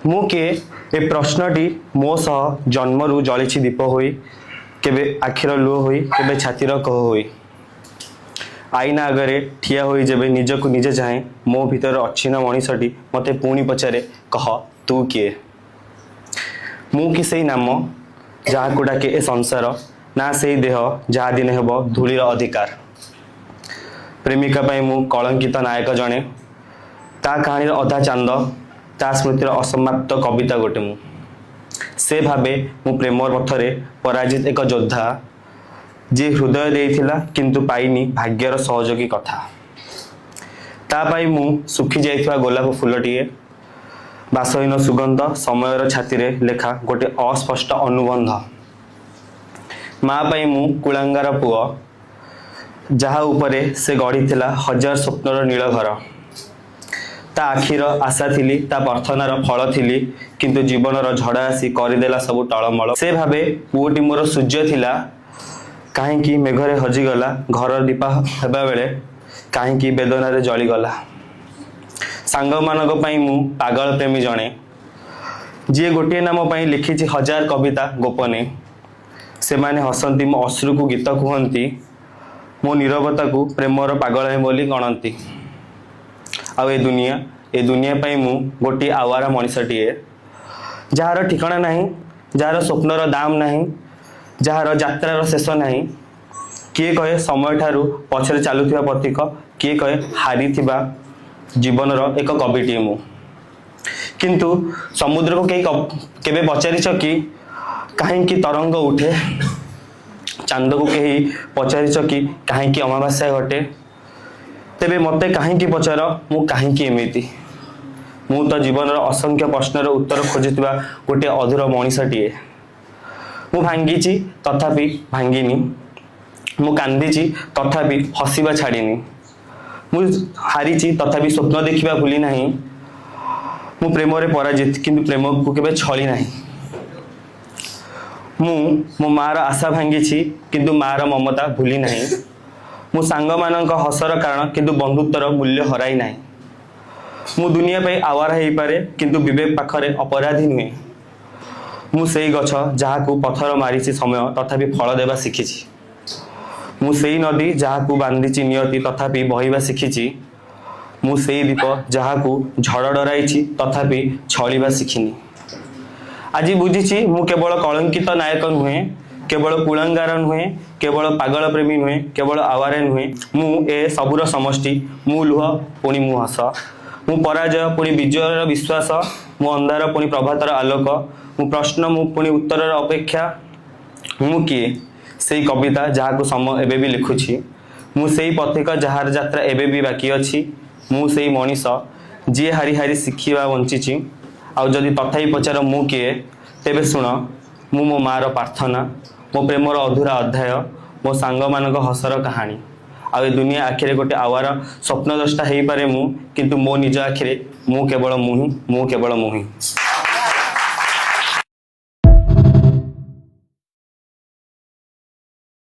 मु किए ए प्रश्नटी मो सह जन्मरू जलिछि दीप होई केबे आखिर लुह होई केबे छातीर कह होई आईना आगरे ठिया होई जेबे निजको निजे चाहे मो भीतर अच्छी ना मनीषटी मते पुणी पचारे कह तू किए मु कि सेई नाम जहाँ को डाके ए संसार ना सेई देह जहाँ दिन हेब धूलीर अधिकार प्रेमिका पाई मु कलंकित नायक जणे ता कहानी अधा चांद ता स्मृतिर असमाप्त कविता गोटे मु से भावे मु प्रेम पथरे पराजित एक योद्धा जी हृदय देइथिला किंतु पाइनी भाग्यर सहयोगी कथा ता पाई मु सुखी जाइथिबा गोलाप फूलटिए बासहीन सुगंध समयर छाती रे लेखा गोटे अस्पष्ट अनुबंध माँ पाई मु कुलांगार पुओ जहा उपरे से गढ़ी हजार स्वप्नर नील घर ता आखिर आशा थिली ता प्रार्थनार फल थिली किंतु जीवनर झड़ा आसी करदेला सब टलमल से भावे पुओटी मोर सूर्य थिला कहीं मेघरे हजिगला घर दीपा हेबा बेले कहीं वेदनारे जलीगला सांग मानक पई मु पागल प्रेमी जणे जी गोटे नाम पई लिखिछि हजार कविता गोपने से माने हसंती मो अश्रु को गीत कहती मो नीरवता को प्रेमर पागल है बोली गणती आ ए दुनिया पई मु गोटी आवारा मनीषटीए जार ठिकाना नहीं जार स्वप्नर दाम नहीं जार यात्रार शेष नहीं किए कहे समय ठारू पछरे चलुथिबा प्रतीक किए कहे हारी थिबा जीवनर एक कविटीए मु किंतु समुद्र को केबे पचारिछ कि कहीं तरंग उठे चांद को कहीं पचारिछ कि कहीं अमावास्या घटे तेबे मते कहीं पचार मु कहीं एमिति मु तो जीवनर असंख्य प्रश्नर उत्तर खोजुवा गोटे अधूर मनीषटीए मु भांगी तथापि भांगिनी मु कांदी तथापि हसिबा छाड़ीनी मु हारी तथापि स्वप्न देखा भूली नहीं मु प्रेम रे पराजित किंतु प्रेम को केबे छली नहीं मु मो मार आशा भांगी किंतु मार ममता भूली नहीं मु सांग मानक हसर कारण किंतु बंधुत्वर मूल्य हराई नहीं मु दुनिया पे आवार हो पारे किंतु विवेक पाखरे अपराधी नुहे मु सेई गछ जहाँ को पथर मारी समय तथापि फल देवा शिखी मु सेई नदी जहाँ को बांधी नियति तथापि बहिबा शिखी मु सेई दीप जहाँ को झड़ डराई तथापि छलिबा शिखिनी आज बुझी मु केवल कलंकित नायक नुहे केवल कुलांगार नुहे केवल पागल प्रेमी नुहे केवल आवारे नुहे मु ए सबुर समष्टि मु लुह पुणी मु हस मु पराजय पुणी विजयर विश्वास मु अंधार पुणी प्रभातर आलोक मु प्रश्न मु पुणी उत्तर अपेक्षा मु किए से कविता जहाँ को समय एबे भी लिखुछि मु सेई पथिक जार यात्रा एबे भी बाकी अछि मु सेई मनीष जी हारी हारी शिखिबा बंचिछि आ जदि तथापि पचार मु किए तेबे शुण मु मो मार प्रार्थना मो प्रेमर अधूरा अध्याय मो सांग मानक हसर कहानी आ दुनिया आखिरे गोटे आवार स्वप्न दृष्टा हो पारे मु किंतु मो निज आखिरे मु केवल मुही